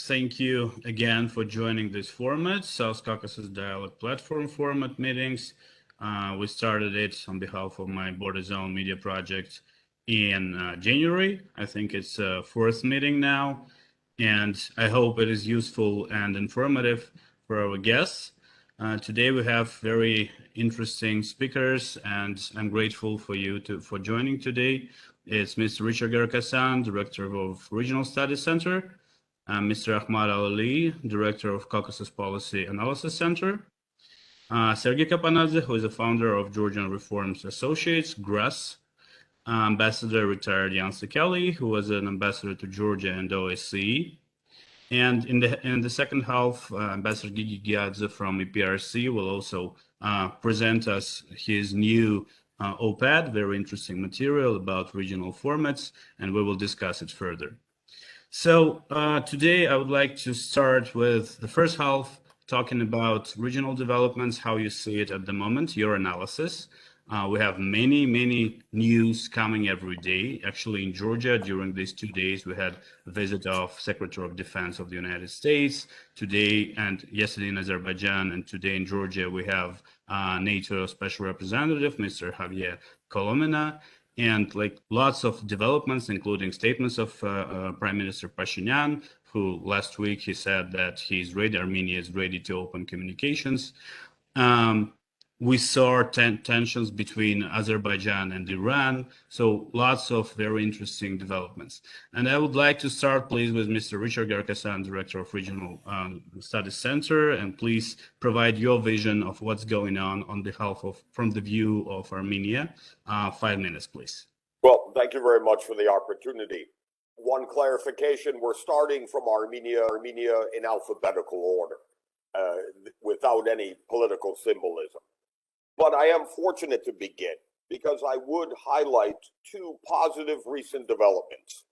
Thank you again for joining this format, South Caucasus Dialogue Platform format meetings. We started it on behalf of my Border Zone Media project in January. I think it's fourth meeting now, and I hope it is useful and informative for our guests. Today we have very interesting speakers, and I'm grateful for you for joining today. It's Mr. Richard Garakasan, Director of Regional Studies Center, Mr. Ahmad Ali, Director of Caucasus Policy Analysis Center, Sergey Kapanadze, who is the founder of Georgian Reforms Associates, GRAS, Ambassador retired Jan Sekeli, who was an ambassador to Georgia and OSCE. And in the second half, Ambassador Gigi Gigiadze from EPRC will also present us his new OpEd, very interesting material about regional formats, and we will discuss it further. So today I would like to start with the first half, talking about regional developments, how you see it at the moment, your analysis. We have many news coming every day. Actually, in Georgia, during these 2 days, we had a visit of Secretary of Defense of the United States. Today and yesterday in Azerbaijan, and today in Georgia, we have NATO Special Representative, Mr. Javier Colomina, and like lots of developments, including statements of Prime Minister Pashinyan, who last week he said that he's ready, Armenia is ready to open communications. We saw tensions between Azerbaijan and Iran, so lots of very interesting developments. And I would like to start, please, with Mr. Richard Garakasan, Director of Regional Studies Center, and please provide your vision of what's going on behalf of, from the view of Armenia. 5 minutes, please. Well, thank you very much for the opportunity. One clarification, we're starting from Armenia in alphabetical order, without any political symbolism. But I am fortunate to begin because I would highlight 2 positive recent developments.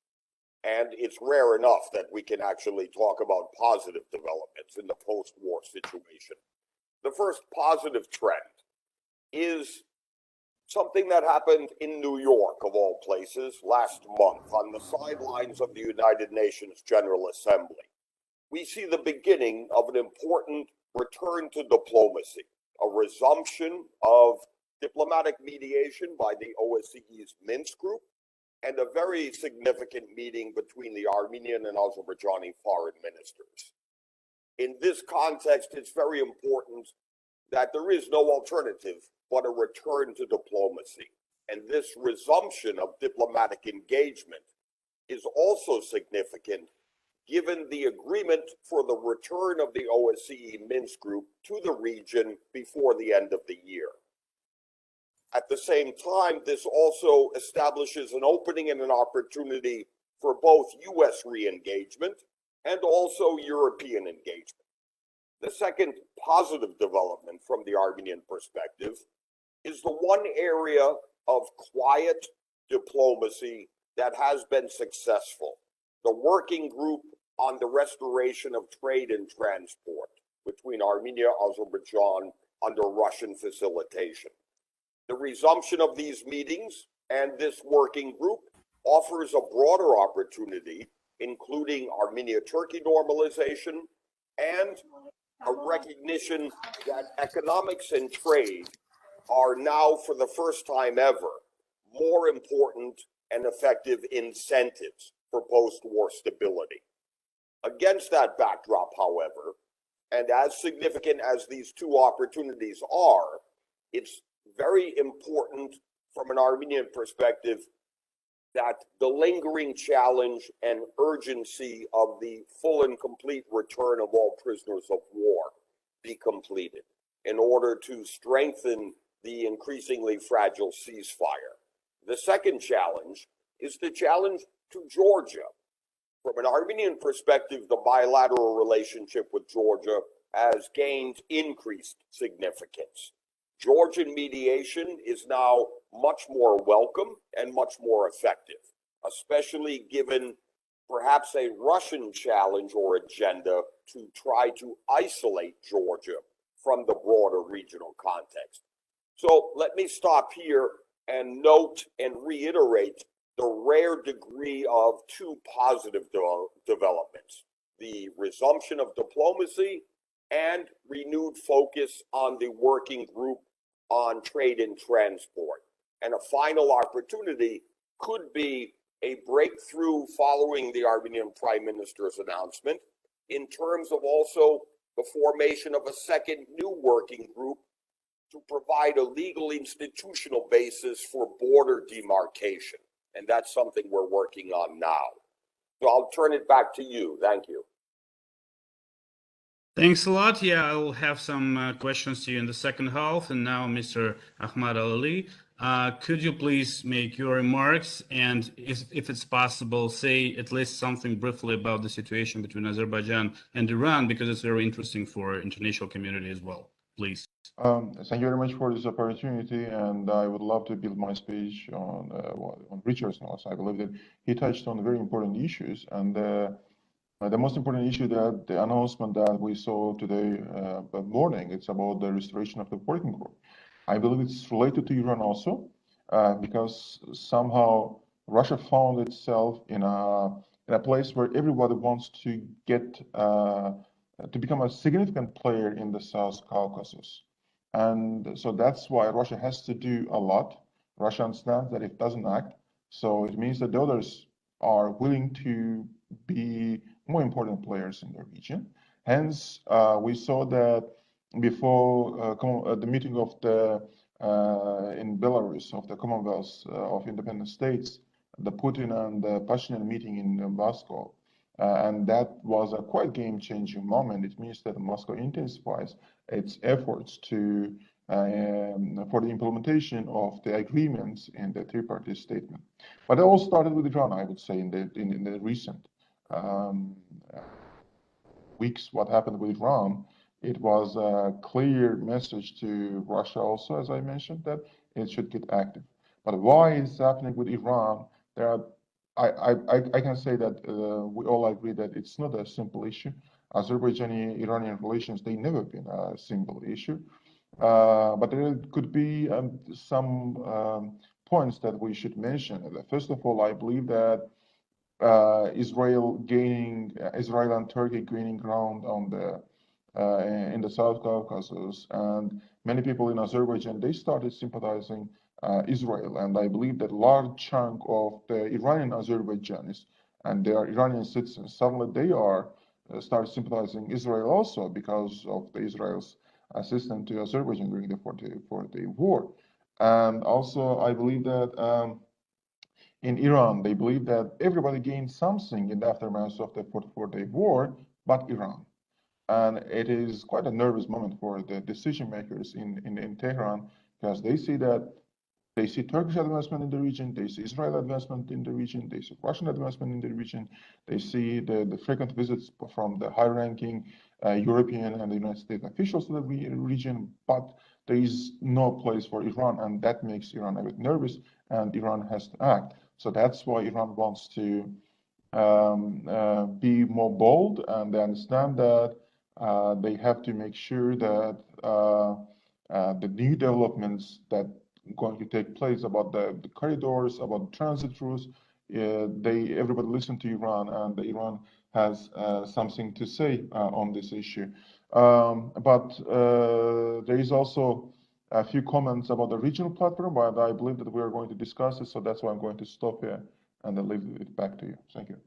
And it's rare enough that we can actually talk about positive developments in the post-war situation. The first positive trend is something that happened in New York, of all places, last month on the sidelines of the United Nations General Assembly. We see the beginning of an important return to diplomacy, a resumption of diplomatic mediation by the OSCE's Minsk group, and a very significant meeting between the Armenian and Azerbaijani foreign ministers. In this context, it's very important that there is no alternative but a return to diplomacy. And this resumption of diplomatic engagement is also significant given the agreement for the return of the OSCE Minsk group to the region before the end of the year. At the same time, this also establishes an opening and an opportunity for both U.S. re-engagement and also European engagement. The second positive development from the Armenian perspective is the one area of quiet diplomacy that has been successful: the working group on the restoration of trade and transport between Armenia and Azerbaijan under Russian facilitation. The resumption of these meetings and this working group offers a broader opportunity, including Armenia-Turkey normalization and a recognition that economics and trade are now, for the first time ever, more important and effective incentives for post-war stability. Against that backdrop, however, and as significant as these 2 opportunities are, it's very important from an Armenian perspective that the lingering challenge and urgency of the full and complete return of all prisoners of war be completed in order to strengthen the increasingly fragile ceasefire. The second challenge is the challenge to Georgia. From an Armenian perspective, the bilateral relationship with Georgia has gained increased significance. Georgian mediation is now much more welcome and much more effective, especially given perhaps a Russian challenge or agenda to try to isolate Georgia from the broader regional context. So let me stop here and note and reiterate the rare degree of 2 positive developments. the resumption of diplomacy, and renewed focus on the working group on trade and transport. And a final opportunity could be a breakthrough following the Armenian Prime Minister's announcement in terms of also the formation of a second new working group to provide a legal institutional basis for border demarcation. And that's something we're working on now. So I'll turn it back to you. Thank you. Thanks a lot. Yeah, I'll have some questions to you in the second half. And now, Mr. Ahmad Ali, could you please make your remarks and, if it's possible, say at least something briefly about the situation between Azerbaijan and Iran, because it's very interesting for international community as well. Please. Thank you very much for this opportunity, and I would love to build my speech on Richard's notes. I believe that he touched on very important issues, and the most important issue that the announcement that we saw today morning, it's about the restoration of the working group. I believe it's related to Iran also, because somehow Russia found itself in a place where everybody wants to get to become a significant player in the South Caucasus. And so that's why Russia has to do a lot. Russia understands that if it doesn't act, so it means that the others are willing to be more important players in the region. Hence, we saw that before the meeting of the in Belarus of the Commonwealth of Independent States, the Putin and the Pashinyan meeting in Moscow, and that was a quite game-changing moment. It means that Moscow intensifies its efforts to for the implementation of the agreements in the three-party statement. But it all started with Iran, I would say, in the recent weeks. What happened with Iran, it was a clear message to Russia also, as I mentioned, that it should get active. But why is happening with Iran? There are I can say that we all agree that it's not a simple issue. Azerbaijani-Iranian relations, they never been a simple issue. But there could be some points that we should mention. First of all, I believe that Israel and Turkey gaining ground on the in the South Caucasus, and many people in Azerbaijan, they started sympathizing Israel, and I believe that large chunk of the Iranian Azerbaijanis, and they are Iranian citizens, suddenly they are start sympathizing Israel also because of the Israel's assistance to Azerbaijan during the 40 war. And also, I believe that in Iran, they believe that everybody gained something in the aftermath of the 44-day war, but Iran. And it is quite a nervous moment for the decision makers in Tehran, because they see Turkish advancement in the region, they see Israel advancement in the region, they see Russian advancement in the region, they see the frequent visits from the high-ranking European and the United States officials to the region, but there is no place for Iran, and that makes Iran a bit nervous, and Iran has to act. So that's why Iran wants to be more bold, and they understand that they have to make sure that the new developments that going to take place about the corridors, about transit routes, everybody listen to Iran, and Iran has something to say on this issue. But there is also a few comments about the regional platform, but I believe that we are going to discuss it, so that's why I'm going to stop here and then leave it back to you. Thank you.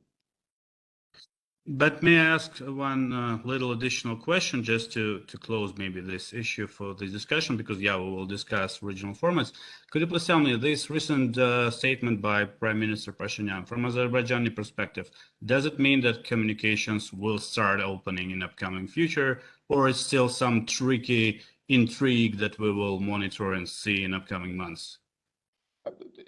But may I ask one little additional question just to close maybe this issue for this discussion, because yeah, we will discuss regional formats. Could you please tell me this recent statement by Prime Minister Pashinyan from Azerbaijani perspective, does it mean that communications will start opening in upcoming future, or is still some tricky intrigue that we will monitor and see in upcoming months?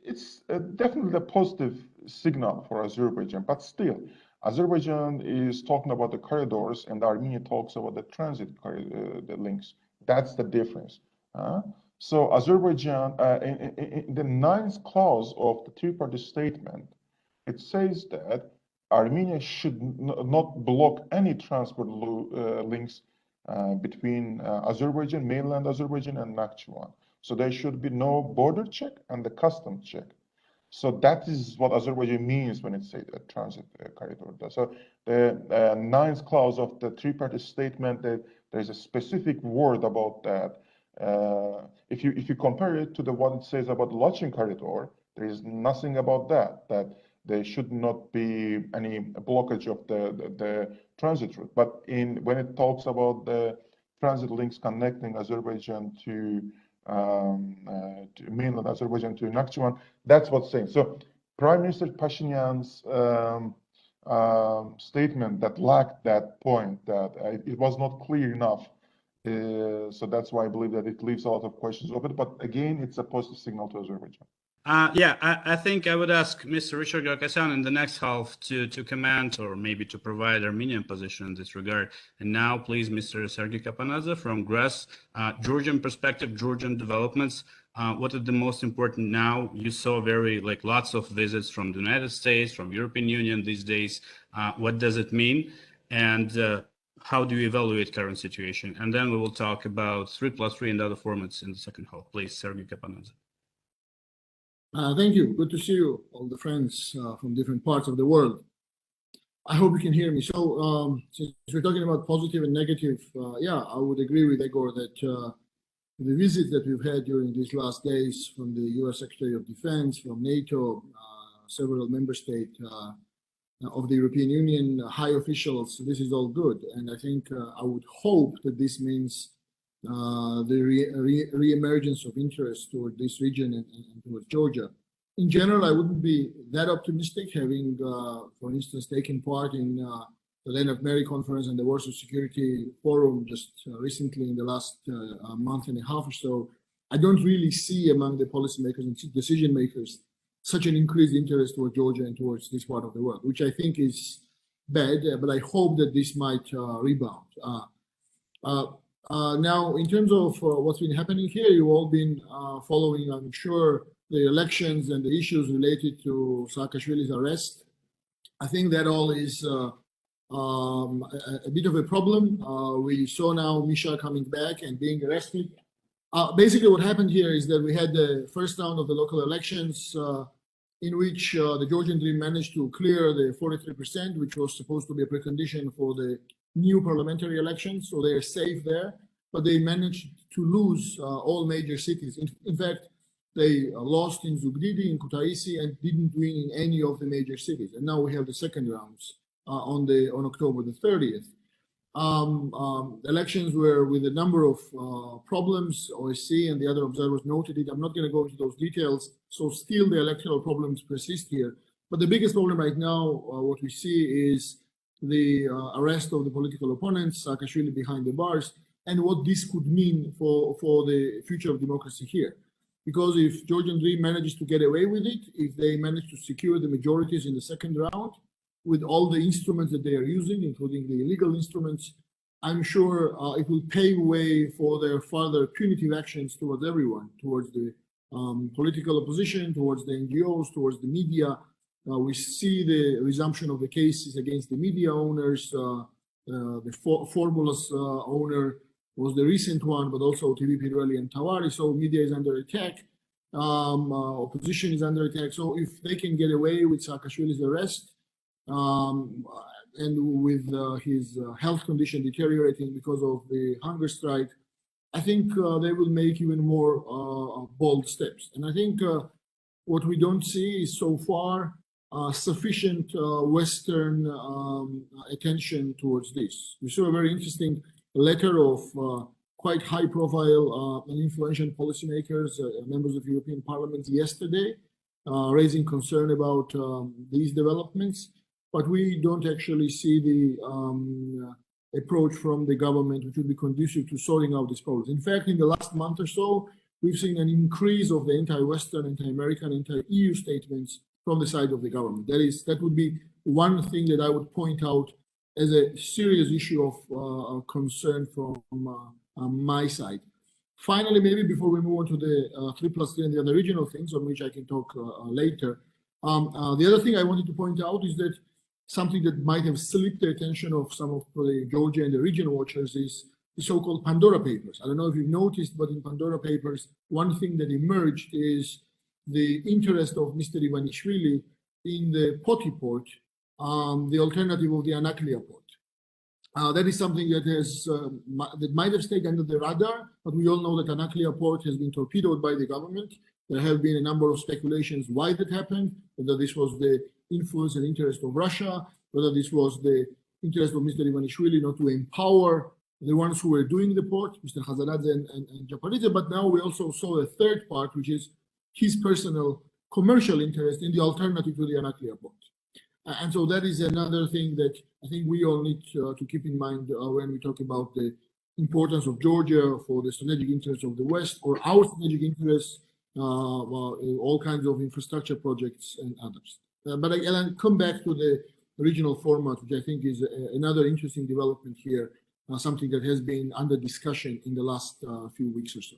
It's definitely a positive signal for Azerbaijan, but still, Azerbaijan is talking about the corridors, and Armenia talks about the transit the links. That's the difference. So Azerbaijan, in the 9th clause of the three-party statement, it says that Armenia should not block any transport links between Azerbaijan, mainland Azerbaijan, and Nakhchivan. So there should be no border check and the custom check. So that is what Azerbaijan means when it says a transit corridor. So the ninth clause of the three-party statement, that there's a specific word about that. If you compare it to what it says about the Lachin corridor, there is nothing about that there should not be any blockage of the transit route. But when it talks about the transit links connecting Azerbaijan to mainland Azerbaijan to Nakhchivan, that's what's saying. So Prime Minister Pashinyan's statement that lacked that point, that it was not clear enough. So that's why I believe that it leaves a lot of questions open. But again, it's a positive signal to Azerbaijan. Yeah, I think I would ask Mr. Richard Garkasyan in the next half to comment or maybe to provide Armenian position in this regard. And now, please, Mr. Sergei Kapanadze from GRES, Georgian perspective, Georgian developments. What are the most important now? You saw lots of visits from the United States, from European Union these days. What does it mean? And how do you evaluate current situation? And then we will talk about 3+3 and other formats in the second half. Please, Sergei Kapanadze. Thank you. Good to see you, all the friends from different parts of the world. I hope you can hear me. So since we're talking about positive and negative, yeah, I would agree with Egor that the visit that we've had during these last days from the US Secretary of Defense, from NATO, several member states of the European Union, high officials, this is all good. And I think I would hope that this means the re-emergence of interest toward this region and towards Georgia. In general, I wouldn't be that optimistic, having, for instance, taken part in the Land of Mary conference and the Warsaw Security Forum just recently in the last month and a half or so. I don't really see among the policymakers and decision makers such an increased interest toward Georgia and towards this part of the world, which I think is bad, but I hope that this might rebound. Now, in terms of what's been happening here, you've all been following, I'm sure, the elections and the issues related to Saakashvili's arrest. I think that all is a bit of a problem. We saw now Misha coming back and being arrested. Basically, what happened here is that we had the first round of the local elections in which the Georgian Dream managed to clear the 43%, which was supposed to be a precondition for the new parliamentary elections, so they're safe there, but they managed to lose all major cities. In fact, they lost in Zugdidi, in Kutaisi, and didn't win in any of the major cities. And now we have the second rounds on October the 30th. Elections were with a number of problems. OSCE and the other observers noted it. I'm not going to go into those details. So still the electoral problems persist here. But the biggest problem right now, what we see is the arrest of the political opponents, Saakashvili behind the bars, and what this could mean for the future of democracy here. Because if Georgian Dream manages to get away with it, if they manage to secure the majorities in the second round, with all the instruments that they are using, including the illegal instruments, I'm sure it will pave way for their further punitive actions towards everyone, towards the political opposition, towards the NGOs, towards the media. We see the resumption of the cases against the media owners. The Formulas owner was the recent one, but also TV Pirelli and Tawari. So media is under attack. Opposition is under attack. So if they can get away with Saakashvili's arrest, and with his health condition deteriorating because of the hunger strike, I think they will make even more bold steps. And I think what we don't see is so far sufficient Western attention towards this. We saw a very interesting letter of quite high-profile and influential policymakers, members of European Parliament yesterday, raising concern about these developments. But we don't actually see the approach from the government which would be conducive to sorting out these problems. In fact, in the last month or so, we've seen an increase of the anti-Western, anti-American, anti-EU statements from the side of the government. That would be one thing that I would point out as a serious issue of concern from my side. Finally, maybe before we move on to the 3+3 and the other regional things on which I can talk later, the other thing I wanted to point out is that something that might have slipped the attention of some of the Georgia and the region watchers is the so-called Pandora Papers. I don't know if you've noticed, but in Pandora Papers, one thing that emerged is the interest of Mr. Ivanishvili in the Poti port, the alternative of the Anaklia port. That is something that that might have stayed under the radar, but we all know that Anaklia port has been torpedoed by the government. There have been a number of speculations why that happened, whether this was the influence and interest of Russia, whether this was the interest of Mr. Ivanishvili not to empower the ones who were doing the port, Mr. Khazaradze and Japaridze. But now we also saw a third part, which is his personal commercial interest in the alternative to the Anaklia port. And so that is another thing that I think we all need to keep in mind when we talk about the importance of Georgia for the strategic interests of the West, or our strategic interests, all kinds of infrastructure projects and others. But I'll come back to the regional format, which I think is another interesting development here, something that has been under discussion in the last few weeks or so.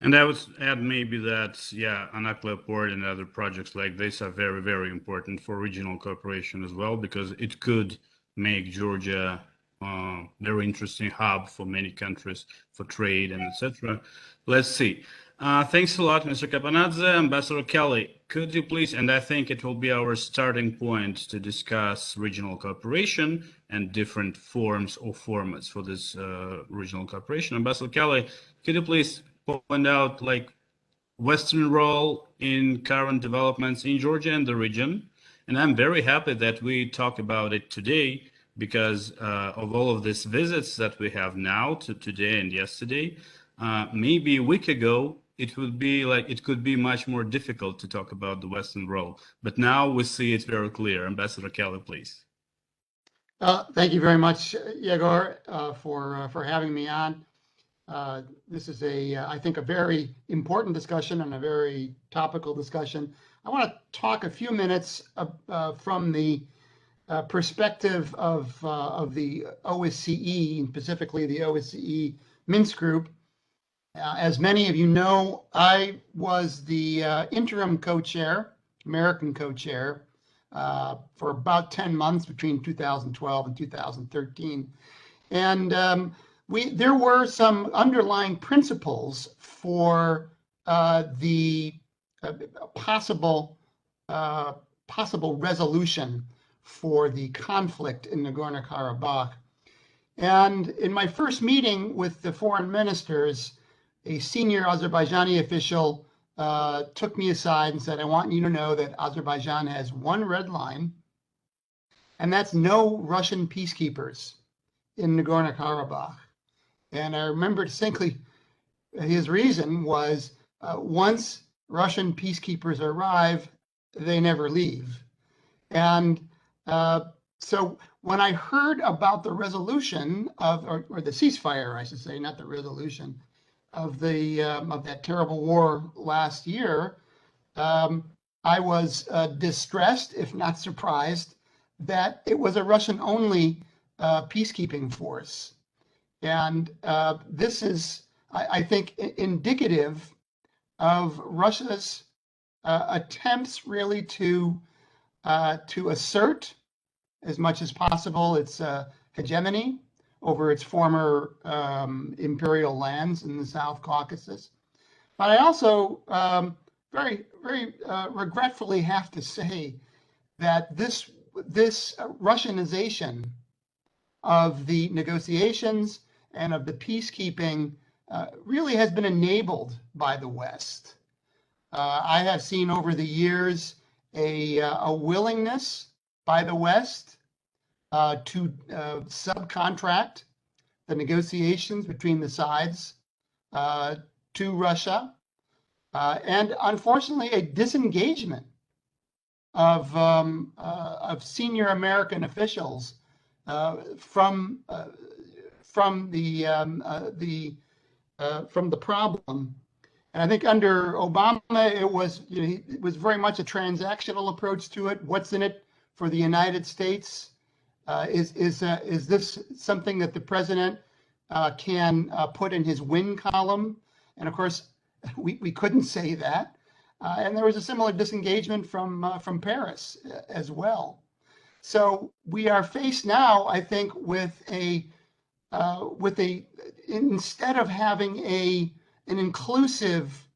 And I would add maybe that, yeah, Anaklia port and other projects like this are very, very important for regional cooperation as well, because it could make Georgia a very interesting hub for many countries for trade and etc. Let's see. Thanks a lot, Mr. Kapanadze. Ambassador Kelly, could you please, and I think it will be our starting point to discuss regional cooperation and different forms or formats for this regional cooperation. Ambassador Kelly, could you please point out like Western role in current developments in Georgia and the region? And I'm very happy that we talk about it today because of all of these visits that we have now to today and yesterday. Maybe a week ago, it could be much more difficult to talk about the Western role, but now we see it very clear. Ambassador Kelly, please. Thank you very much, Yegor, for having me on. This is I think, a very important discussion and a very topical discussion. I want to talk a few minutes from the perspective of the OSCE, and specifically the OSCE Minsk group. As many of you know, I was the interim co-chair, American co-chair, for about 10 months between 2012 and 2013. And there were some underlying principles for the possible resolution for the conflict in Nagorno-Karabakh. And in my first meeting with the foreign ministers, a senior Azerbaijani official took me aside and said, I want you to know that Azerbaijan has one red line, and that's no Russian peacekeepers in Nagorno-Karabakh. And I remember distinctly his reason was once Russian peacekeepers arrive, they never leave. And so when I heard about the resolution of, or the ceasefire, I should say, not the resolution of that terrible war last year, I was distressed, if not surprised, that it was a Russian-only peacekeeping force. And this is, I think, indicative of Russia's attempts really to assert as much as possible its hegemony over its former imperial lands in the South Caucasus. But I also very regretfully have to say that this Russianization of the negotiations and of the peacekeeping really has been enabled by the West. I have seen over the years a willingness by the West to subcontract the negotiations between the sides to Russia, and unfortunately a disengagement of senior American officials from the problem. And I think under Obama, it was very much a transactional approach to it. What's in it for the United States? Is this something that the president can put in his win column? And of course, we couldn't say that. And there was a similar disengagement from Paris as well. So we are faced now, I think, with instead of having an inclusive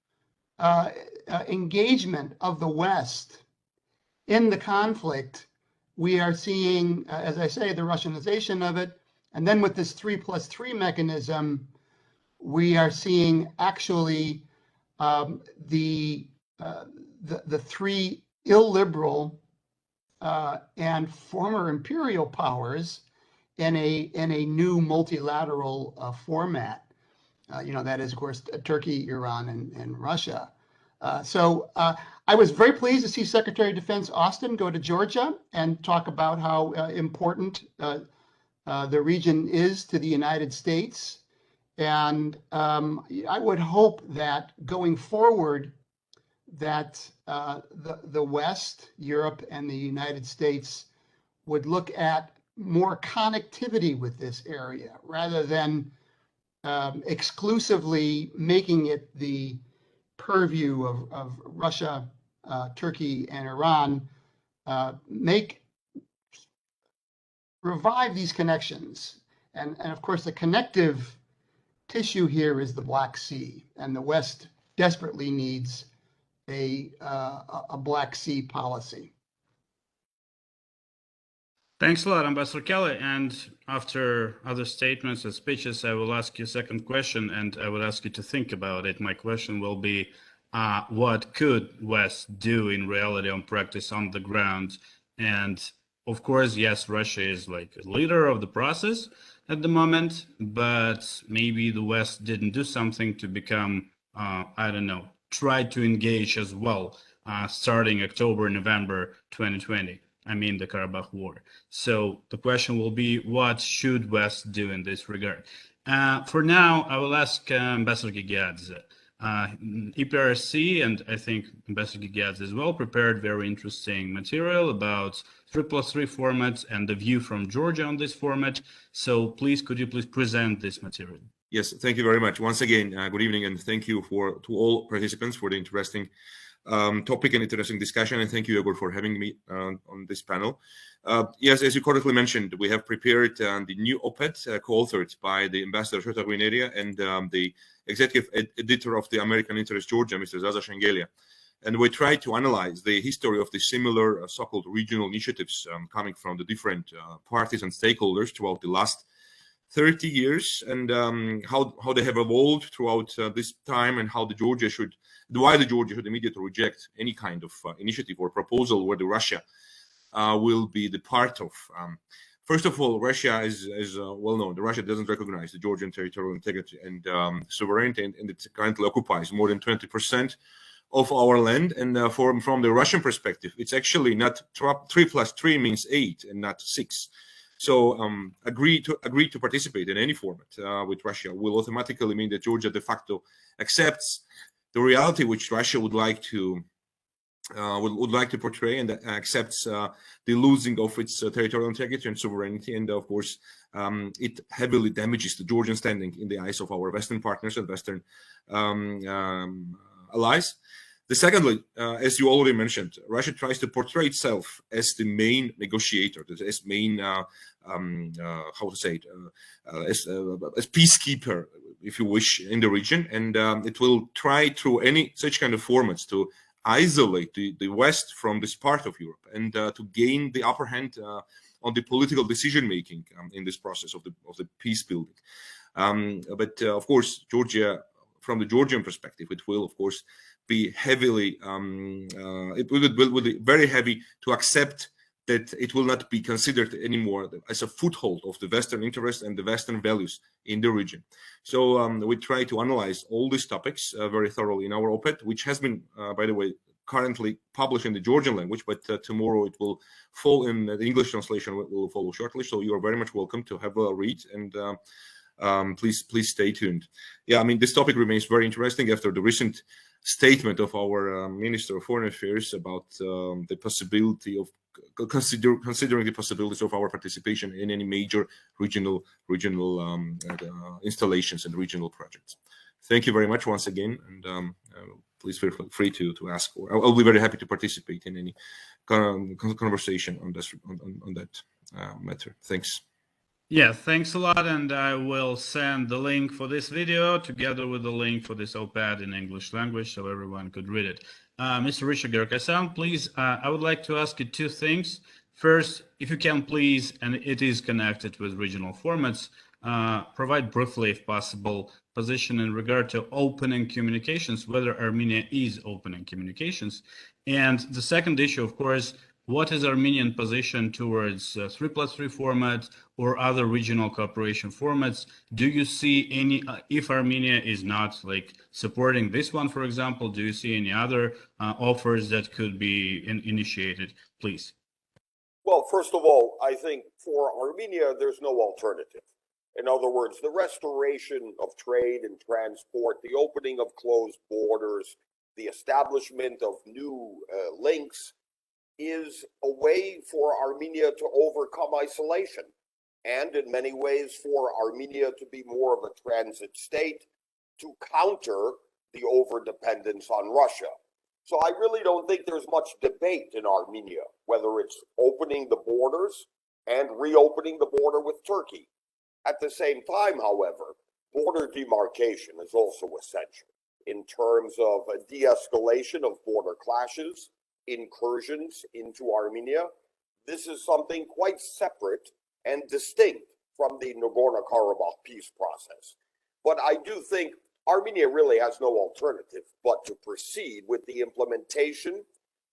engagement of the West in the conflict, we are seeing, as I say, the Russianization of it. And then with this 3+3 mechanism, we are seeing actually the three illiberal and former imperial powers in a new multilateral format. That is, of course, Turkey, Iran, and Russia. So I was very pleased to see Secretary of Defense Austin go to Georgia and talk about how important the region is to the United States. And I would hope that going forward, that the West, Europe, and the United States would look at more connectivity with this area rather than exclusively making it the purview of Russia, Turkey, and Iran. Revive these connections. And of course, the connective tissue here is the Black Sea, and the West desperately needs a Black Sea policy. Thanks a lot, Ambassador Kelly. And after other statements and speeches, I will ask you a second question, and I will ask you to think about it. My question will be, what could West do in reality on practice on the ground? And of course, yes, Russia is like a leader of the process at the moment, but maybe the West didn't do something to become, I don't know, try to engage as well, starting October, November 2020. I mean, the Karabakh War. So the question will be, what should West do in this regard? For now, I will ask Ambassador Gigiadze. EPRC, and I think Ambassador Gigiadze as well, prepared very interesting material about 3+3 formats and the view from Georgia on this format. So please, could you please present this material? Yes, thank you very much. Once again, good evening, and thank you to all participants for the interesting topic and interesting discussion, and thank you, Igor, for having me on this panel. Yes, as you correctly mentioned, we have prepared the new OpEd co-authored by the Ambassador Shota Guineria and the executive editor of the American Interest Georgia, Mr. Zaza Shengelia. And we try to analyze the history of the similar so-called regional initiatives coming from the different parties and stakeholders throughout the last 30 years, and how they have evolved throughout this time, and why the Georgia should immediately reject any kind of initiative or proposal where the Russia will be the part of. First of all, Russia is well known. Russia doesn't recognize the Georgian territorial integrity and sovereignty, and it currently occupies more than 20% of our land. And from the Russian perspective, it's actually not 3+3 means 8 and not 6. So agree to participate in any format with Russia will automatically mean that Georgia de facto accepts the reality which Russia would like to portray, and accepts the losing of its territorial integrity and sovereignty. And of course, it heavily damages the Georgian standing in the eyes of our Western partners and Western allies. Secondly, as you already mentioned, Russia tries to portray itself as the main negotiator, as main, as peacekeeper, if you wish, in the region, and it will try through any such kind of formats to isolate the West from this part of Europe, and to gain the upper hand on the political decision making in this process of the peace building. But of course, Georgia, from the Georgian perspective, it will of course be heavily, it will be very heavy to accept that it will not be considered anymore as a foothold of the Western interests and the Western values in the region. So we try to analyze all these topics very thoroughly in our OpEd, which has been, by the way, currently published in the Georgian language, but tomorrow it will fall in the English translation, will follow shortly. So you are very much welcome to have a read, and please stay tuned. Yeah, I mean, this topic remains very interesting after the recent statement of our Minister of Foreign Affairs about the possibility of considering the possibilities of our participation in any major regional installations and regional projects. Thank you very much once again, and please feel free to ask. I'll be very happy to participate in any conversation on this on that matter. Thanks. Yeah, thanks a lot. And I will send the link for this video together with the link for this OpEd in English language so everyone could read it. Mr. Richard Gerkasan, please, I would like to ask you two things. First, if you can please, and it is connected with regional formats, provide briefly, if possible, position in regard to opening communications, whether Armenia is opening communications. And the second issue, of course, what is Armenian position towards 3+3 format or other regional cooperation formats? Do you see any, if Armenia is not like supporting this one, for example, do you see any other offers that could be initiated, please? Well, first of all, I think for Armenia, there's no alternative. In other words, the restoration of trade and transport, the opening of closed borders, the establishment of new links is a way for Armenia to overcome isolation, and in many ways for Armenia to be more of a transit state to counter the overdependence on Russia. So I really don't think there's much debate in Armenia, whether it's opening the borders and reopening the border with Turkey. At the same time, however, border demarcation is also essential in terms of a de-escalation of border clashes, incursions into Armenia. This is something quite separate and distinct from the Nagorno-Karabakh peace process. But I do think Armenia really has no alternative but to proceed with the implementation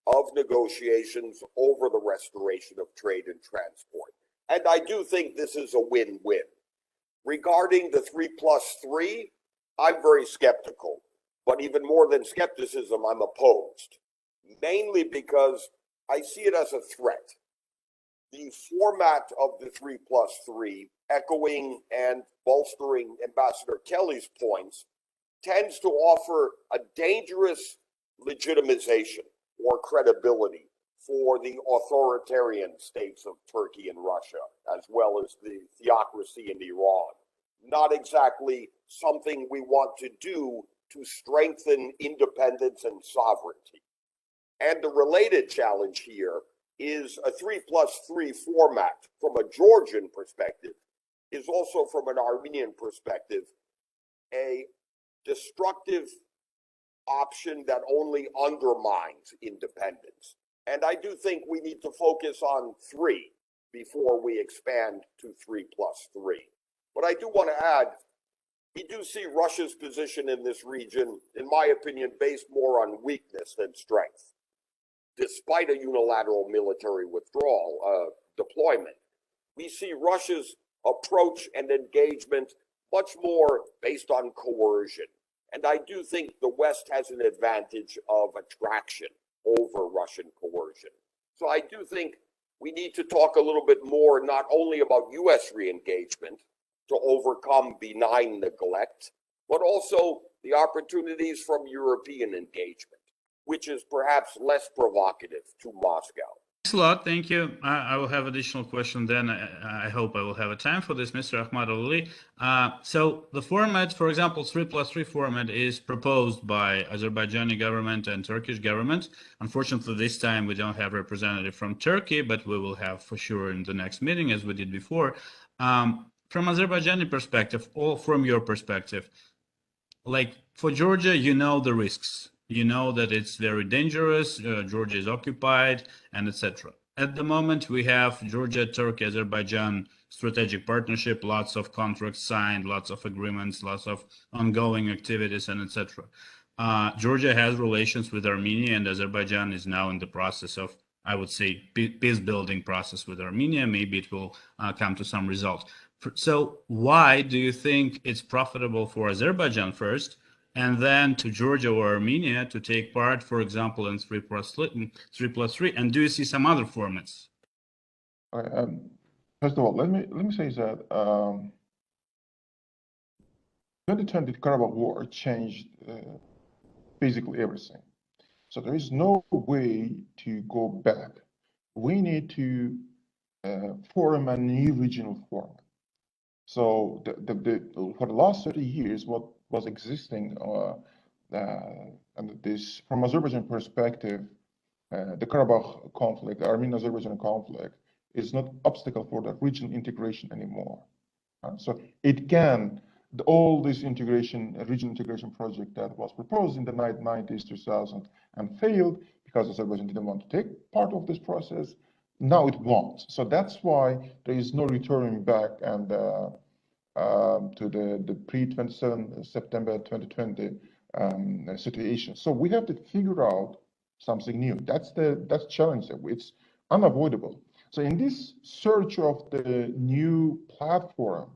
of negotiations over the restoration of trade and transport. And I do think this is a win-win. Regarding the 3+3, I'm very skeptical, but even more than skepticism, I'm opposed. Mainly because I see it as a threat. The format of the 3+3, echoing and bolstering Ambassador Kelly's points, tends to offer a dangerous legitimization or credibility for the authoritarian states of Turkey and Russia, as well as the theocracy in Iran. Not exactly something we want to do to strengthen independence and sovereignty. And the related challenge here is a 3+3 format from a Georgian perspective is also from an Armenian perspective a destructive option that only undermines independence. And I do think we need to focus on 3 before we expand to 3+3. But I do want to add, we do see Russia's position in this region, in my opinion, based more on weakness than strength. Despite a unilateral military withdrawal deployment, we see Russia's approach and engagement much more based on coercion. And I do think the West has an advantage of attraction over Russian coercion. So I do think we need to talk a little bit more, not only about US re-engagement to overcome benign neglect, but also the opportunities from European engagement, which is perhaps less provocative to Moscow. Thanks a lot. Thank you. I will have additional question then. I hope I will have a time for this, Mr. Ahmad Ali. So the format, for example, 3+3 format is proposed by Azerbaijani government and Turkish government. Unfortunately, this time we don't have representative from Turkey, but we will have for sure in the next meeting as we did before. From Azerbaijani perspective, or from your perspective, like for Georgia, you know the risks. You know that it's very dangerous, Georgia is occupied, and etc. At the moment, we have Georgia, Turkey, Azerbaijan strategic partnership, lots of contracts signed, lots of agreements, lots of ongoing activities, and etc. Georgia has relations with Armenia, and Azerbaijan is now in the process of, I would say, peace-building process with Armenia. Maybe it will come to some result. So why do you think it's profitable for Azerbaijan first, and then to Georgia or Armenia to take part, for example, in 3+3? And do you see some other formats? First of all, let me say that 2020 Karabakh War changed basically everything. So there is no way to go back. We need to form a new regional format. So for the last 30 years, what was existing, and this from Azerbaijan perspective, the Karabakh conflict, the Armenian-Azerbaijan conflict, is not obstacle for the regional integration anymore. So it can, all this integration, regional integration project that was proposed in the 90s, 2000, and failed because Azerbaijan didn't want to take part of this process. Now it wants. So that's why there is no returning back and to the pre-27 September 2020 situation. So we have to figure out something new. That's challenge. It's unavoidable. So in this search of the new platform,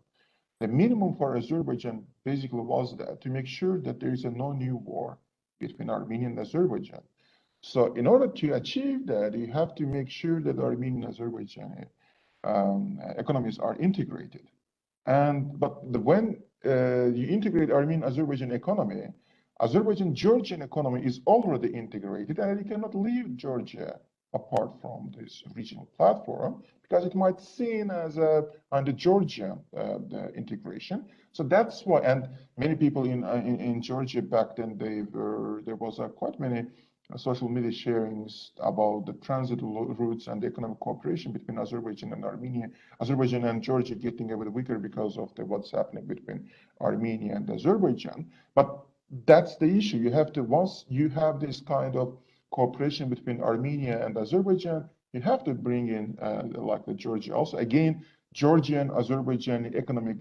the minimum for Azerbaijan basically was that to make sure that there is no new war between Armenia and Azerbaijan. So in order to achieve that, you have to make sure that Armenian and Azerbaijan economies are integrated. When you integrate Armenian-Azerbaijan economy, Azerbaijan-Georgian economy is already integrated, and you cannot leave Georgia apart from this regional platform because it might seen as under Georgia the integration. So that's why, and many people in Georgia back then, there was quite many social media sharings about the transit routes and the economic cooperation between Azerbaijan and Armenia. Azerbaijan and Georgia getting a bit weaker because of what's happening between Armenia and Azerbaijan. But that's the issue. You have to, once you have this kind of cooperation between Armenia and Azerbaijan, you have to bring in like the Georgia also. Again, Georgian Azerbaijani economic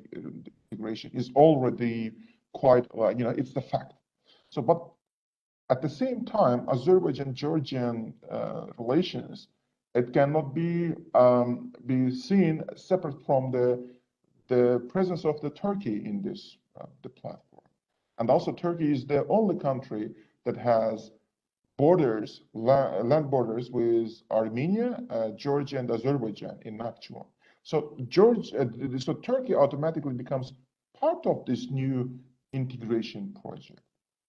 integration is already quite, it's the fact. So, but at the same time, Azerbaijan-Georgian relations, it cannot be seen separate from the presence of the Turkey in this the platform. And also, Turkey is the only country that has borders, land borders with Armenia, Georgia, and Azerbaijan in Nakhchivan. So so Turkey automatically becomes part of this new integration project.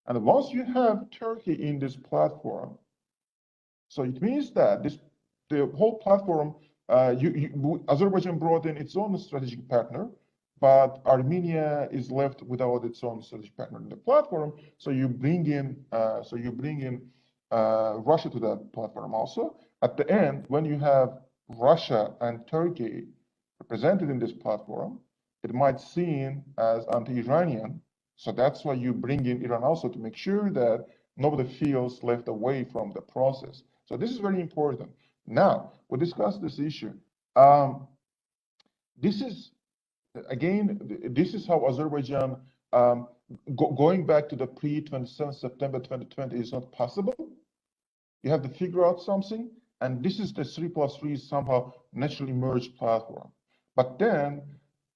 And once you have Turkey in this platform, so it means that the whole platform, Azerbaijan brought in its own strategic partner, but Armenia is left without its own strategic partner in the platform. So you bring in, Russia to that platform also. At the end, when you have Russia and Turkey represented in this platform, it might seem as anti-Iranian. So that's why you bring in Iran also to make sure that nobody feels left away from the process. So this is very important. Now, we discussed this issue. This is, again, this is how Azerbaijan, going back to the pre-27 September 2020 is not possible. You have to figure out something, and this is the 3+3 somehow naturally merged platform. But then,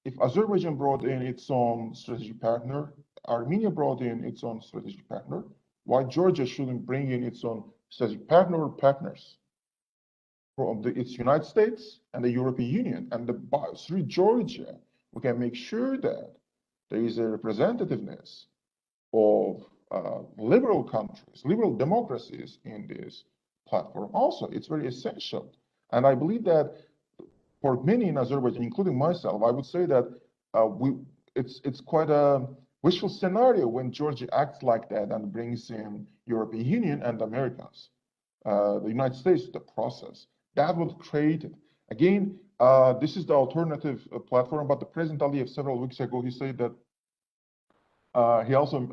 if Azerbaijan brought in its own strategic partner, Armenia brought in its own strategic partner, why Georgia shouldn't bring in its own strategic partner or partners from its United States and the European Union? And through Georgia, we can make sure that there is a representativeness of liberal countries, liberal democracies in this platform. Also, it's very essential. And I believe that for many in Azerbaijan, including myself, I would say that it's quite a wishful scenario when Georgia acts like that and brings in European Union and Americans, the United States to the process. That would create it. Again, this is the alternative platform, but the President Aliyev several weeks ago, he said that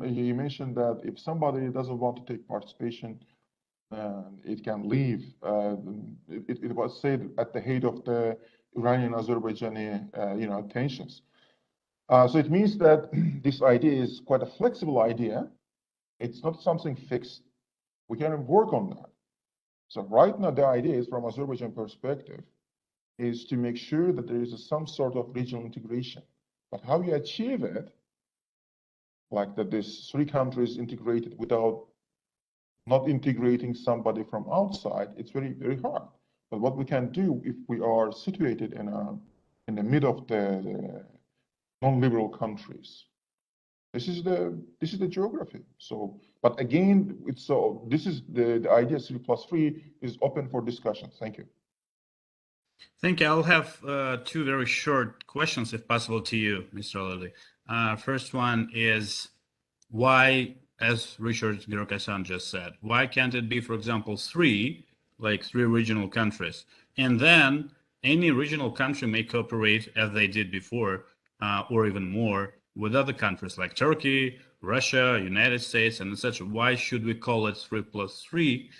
he mentioned that if somebody doesn't want to take participation, it can leave. It was said at the height of the Iranian-Azerbaijani, tensions. So it means that this idea is quite a flexible idea. It's not something fixed. We can work on that. So right now, the idea is, from Azerbaijan perspective, is to make sure that there is some sort of regional integration. But how you achieve it, like that these three countries integrated without not integrating somebody from outside, it's very, very hard. But what we can do if we are situated in the middle of the non-liberal countries, this is the geography. So, but again, this is the idea. 3+3 is open for discussion. Thank you. Thank you. I'll have two very short questions, if possible, to you, Mr. Ali. First one is, why, as Richard Girokasan just said, why can't it be, for example, three regional countries? And then any regional country may cooperate as they did before, or even more, with other countries like Turkey, Russia, United States, and etc. Why should we call it 3+3?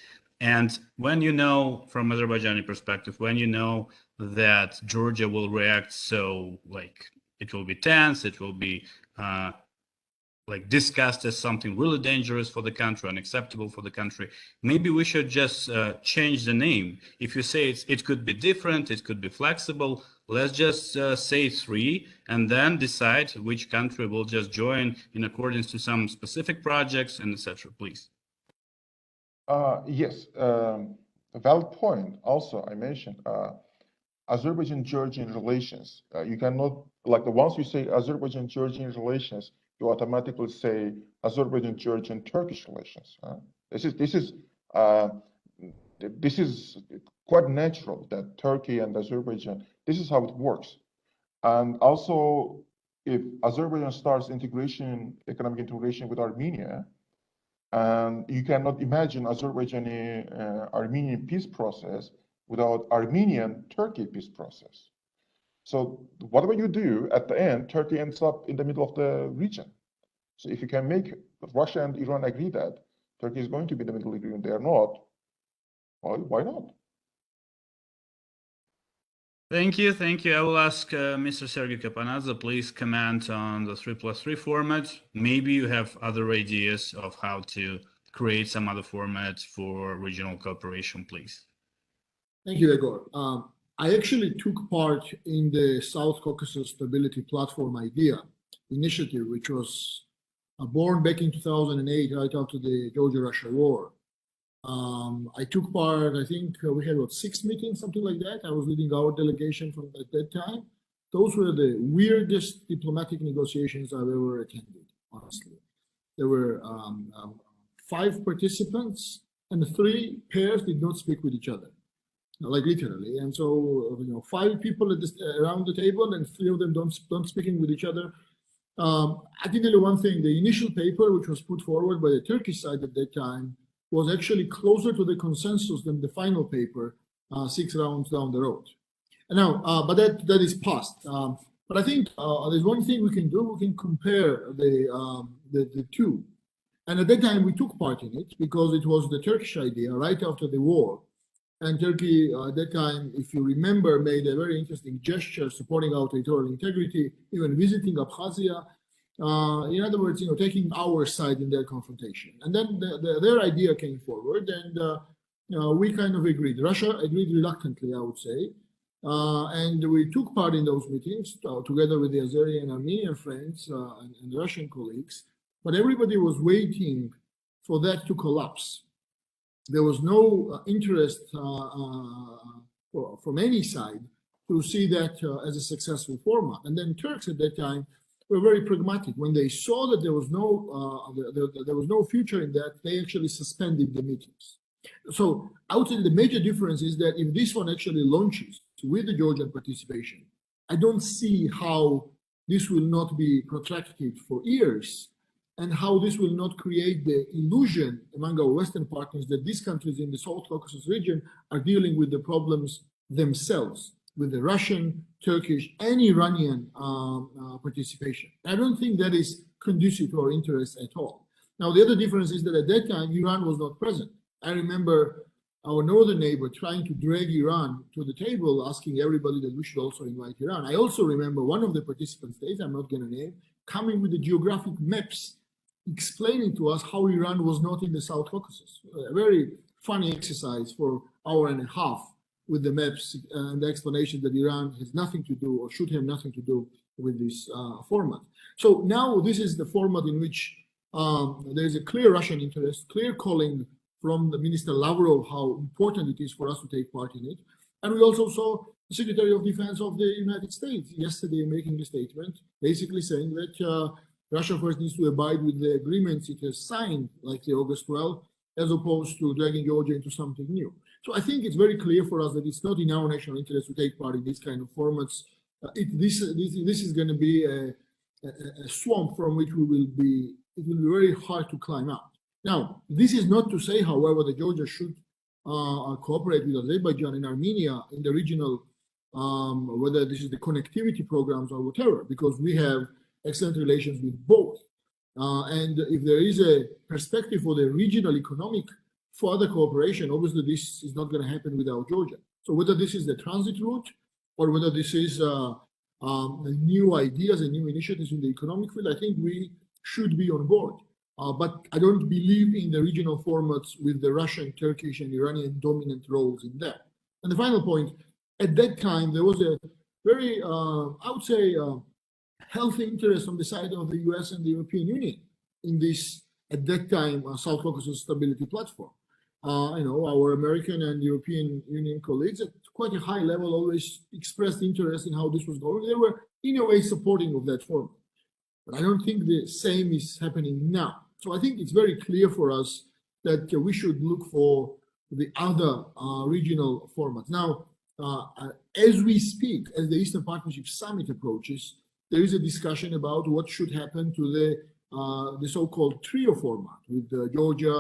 And when you know, from Azerbaijani perspective, when you know that Georgia will react, so like it will be tense, it will be like discussed as something really dangerous for the country, unacceptable for the country, maybe we should just change the name. If you say it could be different, it could be flexible, let's just say 3 and then decide which country will just join in accordance to some specific projects and etc. Please. Yes, a valid point. Also, I mentioned Azerbaijan-Georgian relations. You cannot, like the once you say Azerbaijan-Georgian relations, you automatically say Azerbaijan-Georgian-Turkish relations. This is quite natural that Turkey and Azerbaijan, this is how it works. And also, if Azerbaijan starts economic integration with Armenia, and you cannot imagine Azerbaijani-Armenian peace process without Armenian-Turkey peace process. So whatever you do, at the end, Turkey ends up in the middle of the region. So if you can make Russia and Iran agree that Turkey is going to be in the middle agreement, they are not, well, why not? Thank you. I will ask Mr. Sergey Kapanadze, please comment on the 3+3 format. Maybe you have other ideas of how to create some other format for regional cooperation, please. Thank you, Egor. I actually took part in the South Caucasus Stability Platform idea initiative, which was born back in 2008, right after the Georgia-Russia war. I took part, I think we had 6 meetings, something like that. I was leading our delegation from at that time. Those were the weirdest diplomatic negotiations I've ever attended, honestly. There were 5 participants and 3 pairs did not speak with each other, like literally. And so, 5 people around the table and 3 of them don't speaking with each other. I can tell you one thing, the initial paper, which was put forward by the Turkish side at that time, was actually closer to the consensus than the final paper 6 rounds down the road. And now, but that is past. But I think there's one thing we can do. We can compare the two. And at that time, we took part in it because it was the Turkish idea right after the war. And Turkey, at that time, if you remember, made a very interesting gesture supporting our territorial integrity, even visiting Abkhazia. In other words, taking our side in their confrontation. And then their idea came forward, and we kind of agreed. Russia agreed reluctantly, I would say. And we took part in those meetings together with the Azeri and Armenian friends and Russian colleagues. But everybody was waiting for that to collapse. There was no interest from any side to see that as a successful format. And then Turks at that time were very pragmatic. When they saw that there was no future in that, they actually suspended the meetings. So I would say the major difference is that if this one actually launches with the Georgian participation, I don't see how this will not be protracted for years, and how this will not create the illusion among our Western partners that these countries in the South Caucasus region are dealing with the problems themselves, with the Russian, Turkish, and Iranian participation. I don't think that is conducive to our interests at all. Now, the other difference is that at that time, Iran was not present. I remember our northern neighbor trying to drag Iran to the table, asking everybody that we should also invite Iran. I also remember one of the participant states, I'm not going to name, coming with the geographic maps, explaining to us how Iran was not in the South Caucasus. A very funny exercise for an hour and a half with the maps and the explanation that Iran has nothing to do or should have nothing to do with this format. So now this is the format in which there's a clear Russian interest, clear calling from the Minister Lavrov how important it is for us to take part in it. And we also saw the Secretary of Defense of the United States yesterday making a statement, basically saying that Russia first needs to abide with the agreements it has signed, like the August 12, as opposed to dragging Georgia into something new. So I think it's very clear for us that it's not in our national interest to take part in these kind of formats. This is going to be a swamp from which it will be very hard to climb out. Now, this is not to say, however, that Georgia should cooperate with Azerbaijan and Armenia in the regional whether this is the connectivity programs or whatever, because we have excellent relations with both. And if there is a perspective for the regional economic further cooperation, obviously this is not going to happen without Georgia. So whether this is the transit route or whether this is new ideas and new initiatives in the economic field, I think we should be on board. But I don't believe in the regional formats with the Russian, Turkish, and Iranian dominant roles in that. And the final point, at that time, there was a very, I would say, healthy interest on the side of the US and the European Union in this, at that time, South Caucasus Stability Platform. Our American and European Union colleagues at quite a high level always expressed interest in how this was going. They were, in a way, supporting of that format. But I don't think the same is happening now. So I think it's very clear for us that we should look for the other regional formats. Now, as we speak, as the Eastern Partnership Summit approaches, there is a discussion about what should happen to the so-called trio format with Georgia,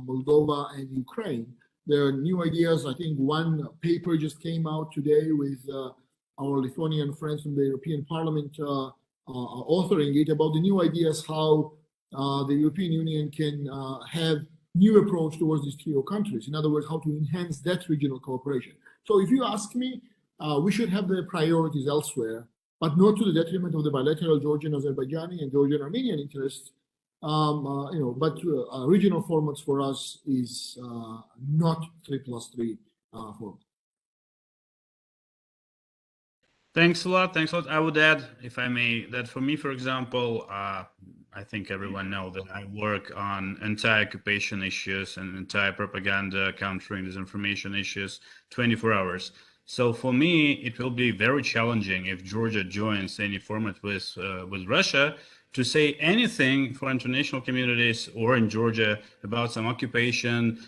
Moldova, and Ukraine. There are new ideas. I think one paper just came out today with our Lithuanian friends from the European Parliament authoring it about the new ideas how the European Union can have new approach towards these trio countries. In other words, how to enhance that regional cooperation. So if you ask me, we should have the priorities elsewhere, but not to the detriment of the bilateral Georgian, Azerbaijani, and Georgian Armenian interests. But regional formats for us is not 3+3 format. Thanks a lot. Thanks a lot. I would add, if I may, that for me, for example, I think everyone knows that I work on anti-occupation issues and anti-propaganda, countering disinformation issues 24 hours. So for me, it will be very challenging if Georgia joins any format with Russia to say anything for international communities or in Georgia about some occupation,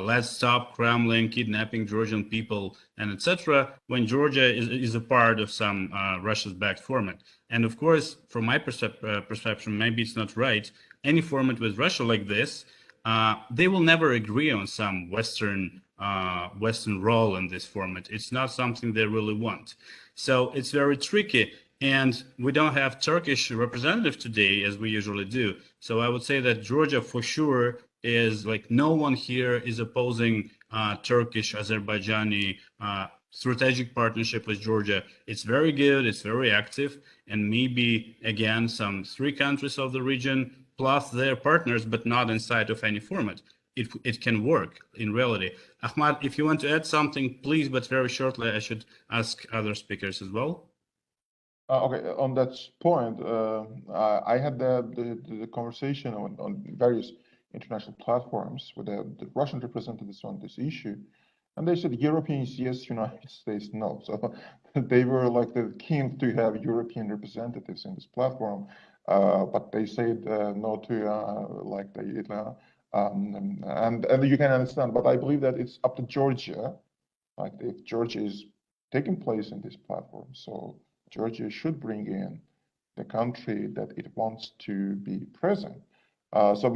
let's stop Kremlin kidnapping Georgian people, and etc. when Georgia is a part of some Russia's backed format. And of course, from my perception, maybe it's not right, any format with Russia like this, they will never agree on some Western role in this format. It's not something they really want. So it's very tricky. And we don't have Turkish representative today as we usually do. So I would say that Georgia for sure is like no one here is opposing Turkish, Azerbaijani strategic partnership with Georgia. It's very good, it's very active, and maybe again some 3 countries of the region plus their partners, but not inside of any format. It can work in reality. Ahmad, if you want to add something, please, but very shortly. I should ask other speakers as well. Okay, on that point, I had the conversation on various international platforms with the Russian representatives on this issue, and they said Europeans yes, United States no. So they were like keen to have European representatives in this platform, but they said no to and you can understand. But I believe that it's up to Georgia, like if Georgia is taking place in this platform, so Georgia should bring in the country that it wants to be present. So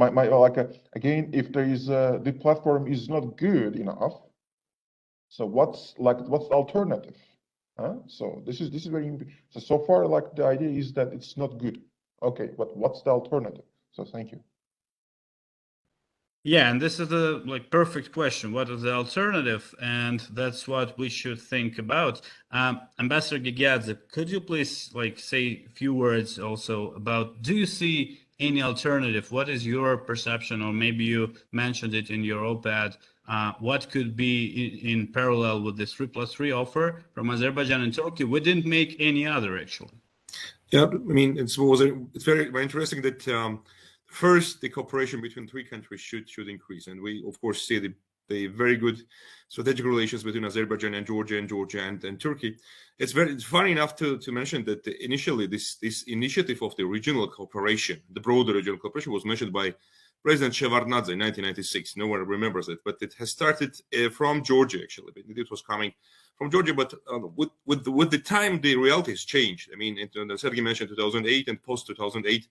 again, if there is the platform is not good enough, so what's the alternative? So this is very so far like the idea is that it's not good. Okay, but what's the alternative? So thank you. Yeah, and this is the perfect question. What is the alternative? And that's what we should think about. Ambassador Gigiadze, could you please say a few words also about, do you see any alternative? What is your perception? Or maybe you mentioned it in your OpEd. What could be in parallel with this 3+3 offer from Azerbaijan and Turkey? We didn't make any other actually. Yeah, I mean, it's very, very interesting that first, the cooperation between 3 countries should increase, and we of course see the very good strategic relations between Azerbaijan and Georgia and Turkey. It's funny enough to mention that initially this initiative of the regional cooperation, the broader regional cooperation, was mentioned by President Shevardnadze in 1996. No one remembers it, but it has started from Georgia actually. It was coming from Georgia, but with the time the reality has changed. I mean, Sergei mentioned 2008 and post 2008.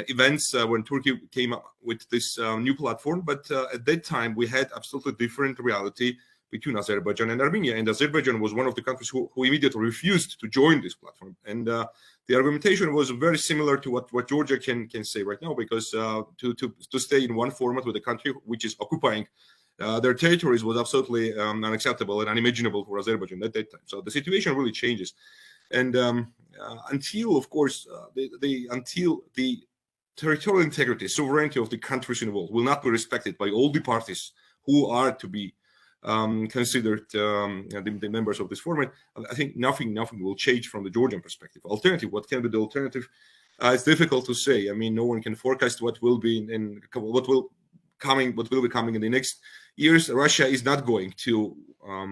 Events when Turkey came up with this new platform, but at that time we had absolutely different reality between Azerbaijan and Armenia. And Azerbaijan was one of the countries who immediately refused to join this platform. And the argumentation was very similar to what Georgia can say right now, because to stay in one format with a country which is occupying their territories was absolutely unacceptable and unimaginable for Azerbaijan at that time. So the situation really changes. And until, of course, until the territorial integrity, sovereignty of the countries involved will not be respected by all the parties who are to be considered the members of this format, I think nothing will change from the Georgian perspective. Alternative, what can be the alternative? It's difficult to say. I mean, no one can forecast what will be what will be coming in the next years. Russia is not going to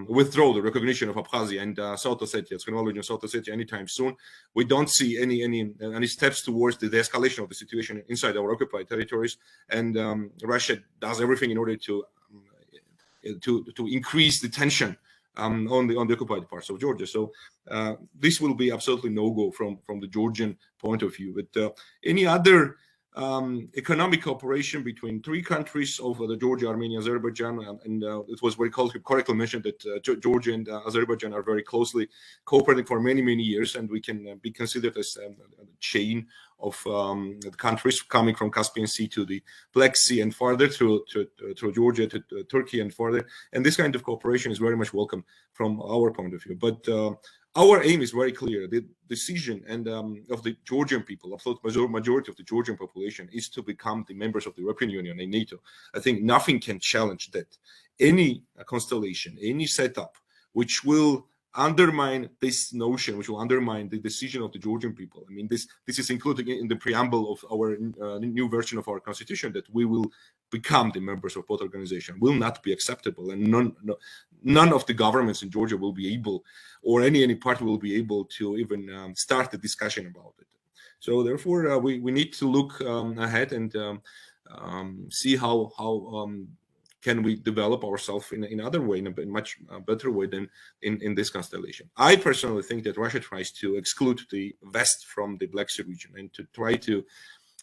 withdraw the recognition of Abkhazia and South Ossetia, Tskhanoly and South Ossetia anytime soon. We don't see any steps towards the de-escalation of the situation inside our occupied territories, and Russia does everything in order to increase the tension on the occupied parts of Georgia. So this will be absolutely no-go from the Georgian point of view. But any other economic cooperation between three countries of the Georgia, Armenia, Azerbaijan, and it was very correctly mentioned that Georgia and Azerbaijan are very closely cooperating for many years, and we can be considered as a chain of countries coming from Caspian Sea to the Black Sea and farther through Georgia to Turkey and farther. And this kind of cooperation is very much welcome from our point of view. But our aim is very clear. The decision of the Georgian people, absolute majority of the Georgian population, is to become the members of the European Union and NATO. I think nothing can challenge that. Any constellation, any setup which will undermine this notion, which will undermine the decision of the Georgian people. I mean, this is included in the preamble of our new version of our constitution, that we will become the members of both organizations, will not be acceptable, and none of the governments in Georgia will be able, or any party will be able to even start the discussion about it. So therefore, we need to look ahead and see how can we develop ourselves in another way, in a much better way than in this constellation. I personally think that Russia tries to exclude the West from the Black Sea region and to try to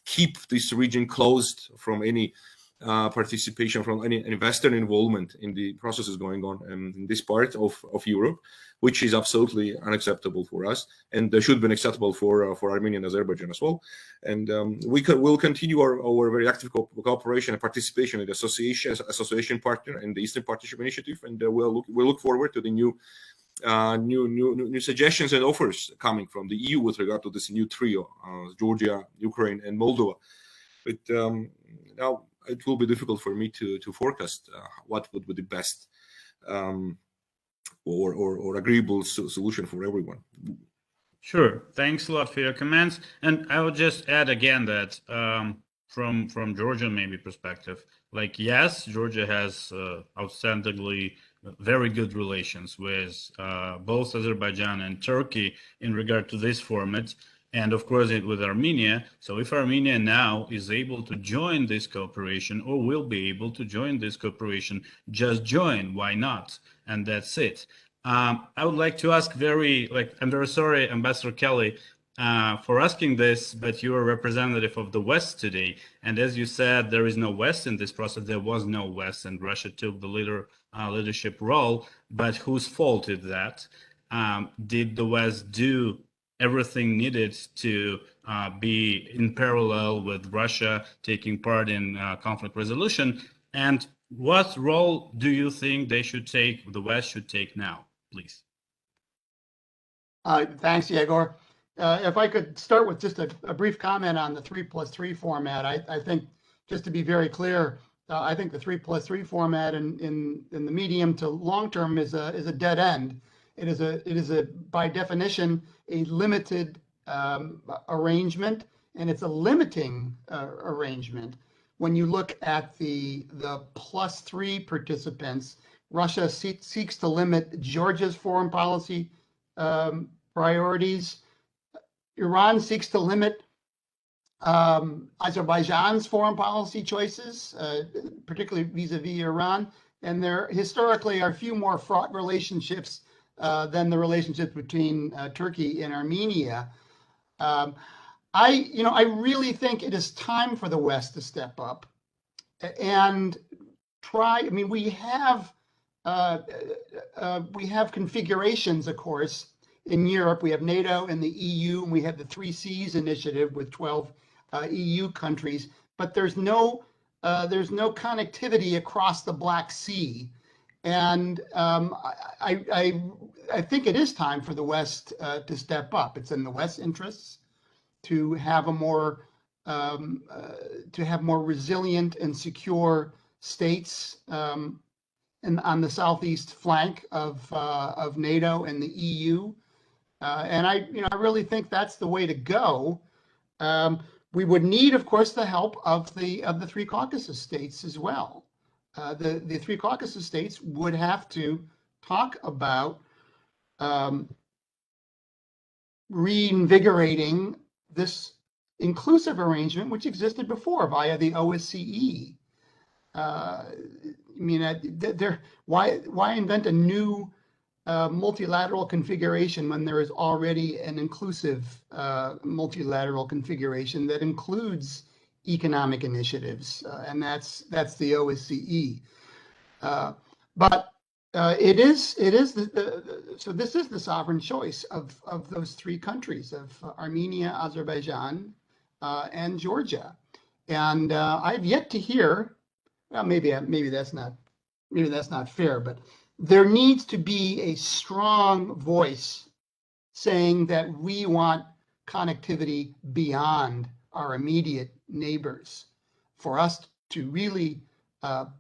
keep this region closed from any participation, from any Western involvement in the processes going on in this part of Europe, which is absolutely unacceptable for us, and should be unacceptable for Armenia and Azerbaijan as well. And we'll continue our very active cooperation and participation in the association partner and the Eastern Partnership Initiative, and we'll look forward to the new suggestions and offers coming from the EU with regard to this new trio: Georgia, Ukraine, and Moldova. But now it will be difficult for me to forecast what would be the best or agreeable solution for everyone. Sure. Thanks a lot for your comments. And I would just add again that from Georgian maybe perspective, like, yes, Georgia has outstandingly very good relations with both Azerbaijan and Turkey in regard to this format, and of course with Armenia. So if Armenia now is able to join this cooperation, or will be able to join this cooperation, just join, why not? And that's it. I would like to ask I'm very sorry, Ambassador Kelly, for asking this, but you are representative of the West today. And as you said, there is no West in this process. There was no West, and Russia took the leadership role. But whose fault is that? Did the West do everything needed to be in parallel with Russia taking part in conflict resolution? And what role do you think the West should take now, please? Thanks, Yegor. If I could start with just a brief comment on the 3+3 format, I think, just to be very clear, I think the 3+3 format in the medium to long term is a dead end. It is by definition a limited arrangement, and it's a limiting arrangement. When you look at the +3 participants, Russia seeks to limit Georgia's foreign policy priorities. Iran seeks to limit Azerbaijan's foreign policy choices, particularly vis-a-vis Iran. And there historically are few more fraught relationships than the relationships between Turkey and Armenia. I really think it is time for the West to step up and try. I mean, we have we have configurations, of course. In Europe, we have NATO and the EU, and we have the 3 Cs initiative with 12 EU countries, but there's no connectivity across the Black Sea. And I think it is time for the West to step up. It's in the West's interests to have a more resilient and secure states on the southeast flank of NATO and the EU. And I really think that's the way to go. We would need, of course, the help of the 3 Caucasus states as well. The 3 Caucasus states would have to talk about reinvigorating this inclusive arrangement, which existed before via the OSCE. Why invent a new multilateral configuration when there is already an inclusive multilateral configuration that includes economic initiatives, and that's the OSCE. But it is so this is the sovereign choice of those 3 countries, of Armenia, Azerbaijan, and Georgia. And I've yet to hear. Well, maybe that's not fair, but there needs to be a strong voice saying that we want connectivity beyond our immediate neighbors for us to really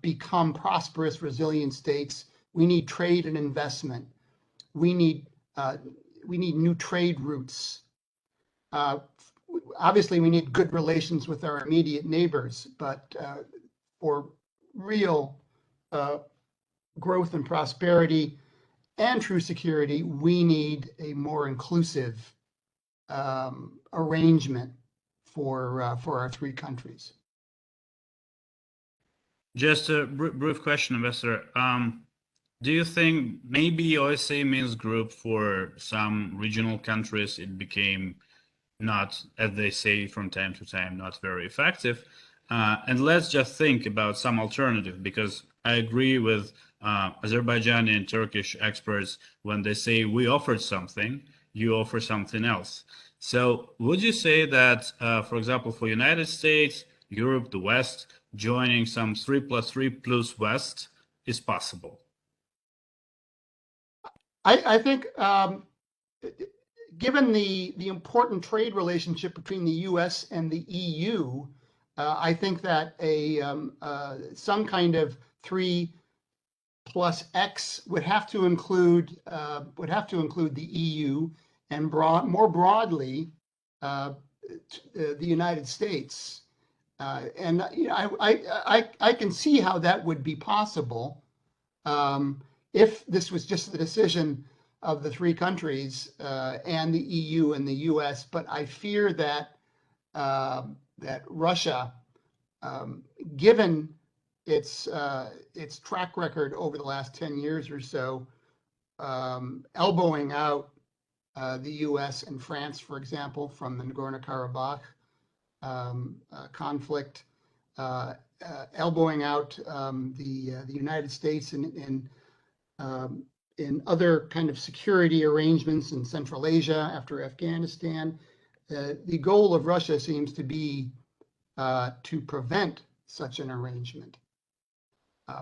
become prosperous, resilient states. We need trade and investment. We need new trade routes. Obviously, we need good relations with our immediate neighbors, but for real growth and prosperity and true security, we need a more inclusive arrangement for our 3 countries. Just a brief question, Ambassador. Do you think maybe OSCE Minsk group for some regional countries, it became not, as they say from time to time, not very effective? And let's just think about some alternative, because I agree with Azerbaijani and Turkish experts when they say we offered something, you offer something else. So would you say that, for example, for United States, Europe, the West, joining some 3+3 West is possible? I think given the important trade relationship between the U.S. and the EU, I think that some kind of 3+X would have to include the EU and more broadly the United States. And I can see how that would be possible if this was just the decision of the 3 countries and the EU and the US. But I fear that that Russia, given its track record over the last 10 years or so, elbowing out the US and France, for example, from the Nagorno-Karabakh conflict, elbowing out the United States in other kind of security arrangements in Central Asia after Afghanistan. The goal of Russia seems to be to prevent such an arrangement.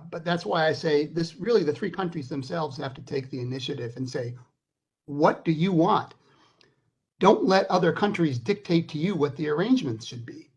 But that's why I say this, really the 3 countries themselves have to take the initiative and say, what do you want? Don't let other countries dictate to you what the arrangements should be.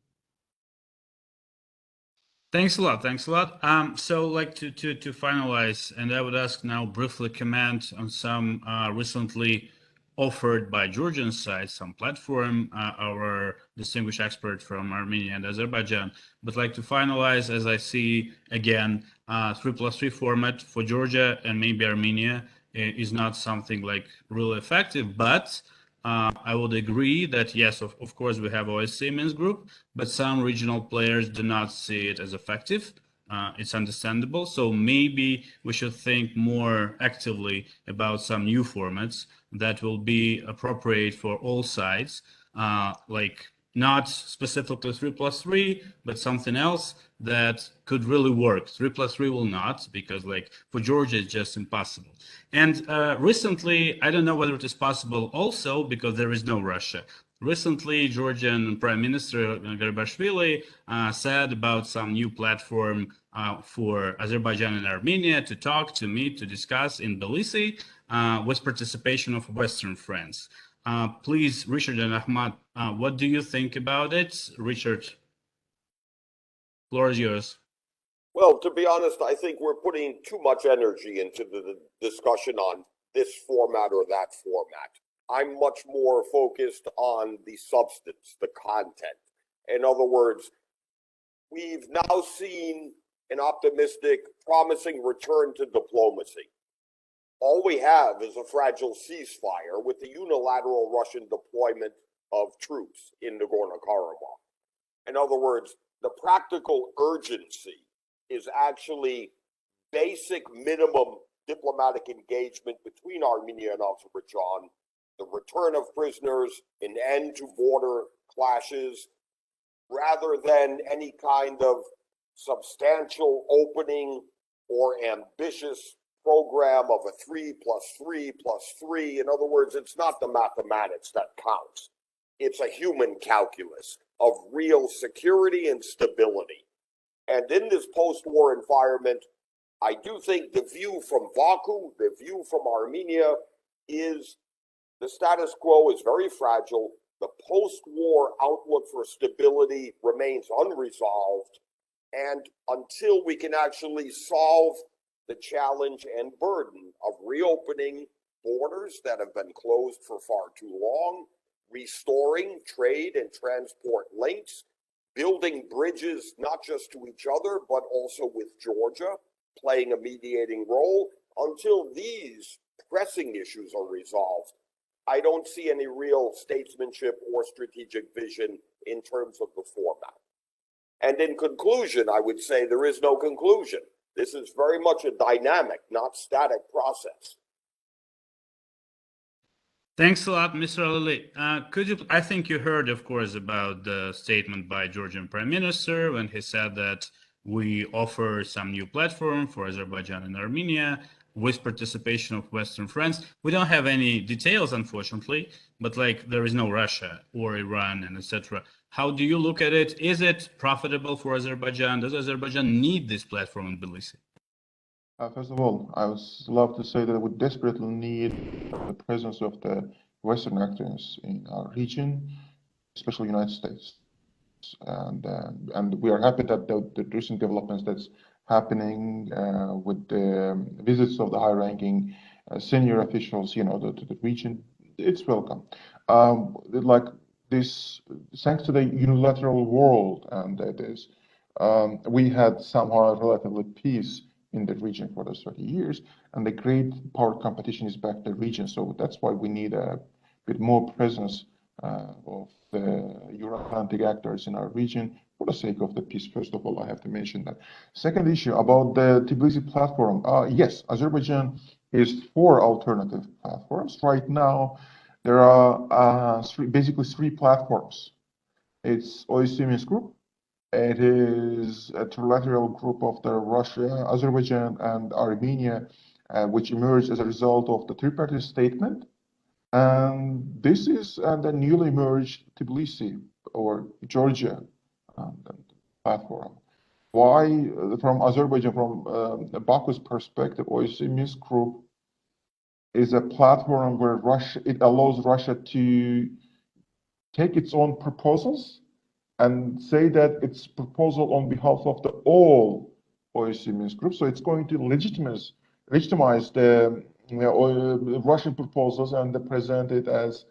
Thanks a lot. Thanks a lot. So like to finalize, and I would ask now briefly comment on some recently offered by Georgian side, some platform, our distinguished expert from Armenia and Azerbaijan. But like to finalize, as I see again, 3+3 format for Georgia and maybe Armenia is not something like really effective, but I would agree that yes, of course we have OSCE Minsk group, but some regional players do not see it as effective. It's understandable. So maybe we should think more actively about some new formats that will be appropriate for all sides, like not specifically 3+3, but something else that could really work. 3+3 will not, because like for Georgia, it's just impossible. And recently, I don't know whether it is possible also because there is no Russia. Recently, Georgian Prime Minister Garibashvili said about some new platform for Azerbaijan and Armenia to talk, to meet, to discuss in Tbilisi with participation of Western friends. Please, Richard and Ahmad, what do you think about it? Richard, floor is yours. Well, to be honest, I think we're putting too much energy into the discussion on this format or that format. I'm much more focused on the substance, the content. In other words, we've now seen an optimistic, promising return to diplomacy. All we have is a fragile ceasefire with the unilateral Russian deployment of troops in Nagorno-Karabakh. In other words, the practical urgency is actually basic minimum diplomatic engagement between Armenia and Azerbaijan, the return of prisoners, an end to border clashes, rather than any kind of substantial opening or ambitious program of a 3+3+3. In other words, it's not the mathematics that counts. It's a human calculus of real security and stability. And in this post-war environment, I do think the view from Baku, the view from Armenia is the status quo is very fragile. The post-war outlook for stability remains unresolved. And until we can actually solve the challenge and burden of reopening borders that have been closed for far too long, restoring trade and transport links, building bridges not just to each other, but also with Georgia, playing a mediating role, until these pressing issues are resolved, I don't see any real statesmanship or strategic vision in terms of the format. And in conclusion, I would say there is no conclusion. This is very much a dynamic, not static process. Thanks a lot, Mr. Ali. I think you heard, of course, about the statement by Georgian Prime Minister when he said that we offer some new platform for Azerbaijan and Armenia with participation of Western friends. We don't have any details, unfortunately, but like there is no Russia or Iran and etc. How do you look at it? Is it profitable for Azerbaijan? Does Azerbaijan need this platform in Tbilisi? First of all, I would love to say that we desperately need the presence of the Western actors in our region, especially the United States. And we are happy that the recent developments that's happening with the visits of the high-ranking senior officials, to the region, it's welcome. Like this, thanks to the unilateral world, and that is, we had somehow relatively peace in the region for those 30 years, and the great power competition is back in the region. So that's why we need a bit more presence of the Euro-Atlantic actors in our region for the sake of the peace. First of all, I have to mention that. Second issue about the Tbilisi platform. Yes, Azerbaijan is for alternative platforms. Right now, there are basically three platforms. It's OSCE Minsk Group. It is a trilateral group of the Russia, Azerbaijan, and Armenia, which emerged as a result of the three-party statement. And this is the newly merged Tbilisi or Georgia platform. Why, from Azerbaijan, from Baku's perspective, OSCE Minsk Group is a platform where it allows Russia to take its own proposals and say that it's proposal on behalf of the all OSCE Minsk Group. So it's going to legitimize the Russian proposals and present it as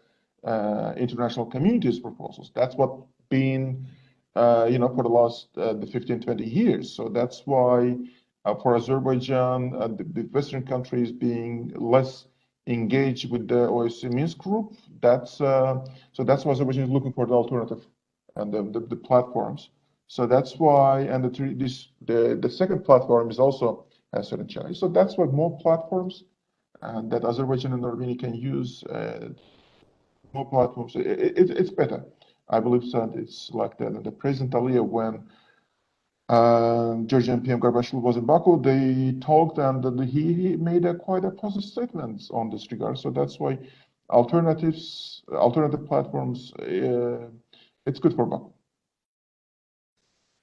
international community's proposals. That's what been, for the last the 15, 20 years. So that's why for Azerbaijan, the Western countries being less engaged with the OSCE Minsk Group, that's why Azerbaijan is looking for the alternative and the platforms. So that's why, and the second platform is also has certain challenges. So that's why more platforms that Azerbaijan and Armenia can use, more platforms. It's better. I believe that it's like the President Aliyev, when Georgian PM Gorbachev was in Baku, they talked, and he made quite a positive statement on this regard. So that's why alternative platforms, it's good for Baku.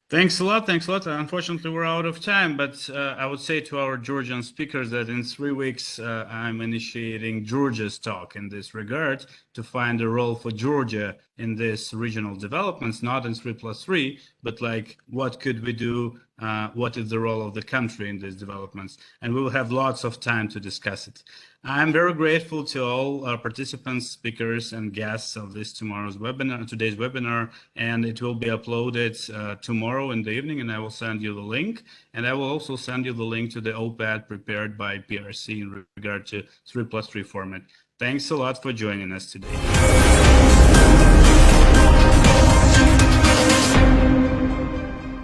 Thanks a lot. Thanks a lot. Unfortunately, we're out of time, but I would say to our Georgian speakers that in 3 weeks, I'm initiating Georgia's talk in this regard to find a role for Georgia in this regional developments, not in 3+3, but like what could we do? What is the role of the country in these developments? And we will have lots of time to discuss it. I'm very grateful to all our participants, speakers, and guests of today's webinar, and it will be uploaded tomorrow in the evening, and I will send you the link. And I will also send you the link to the OpEd prepared by PRC in regard to 3+3 format. Thanks a lot for joining us today.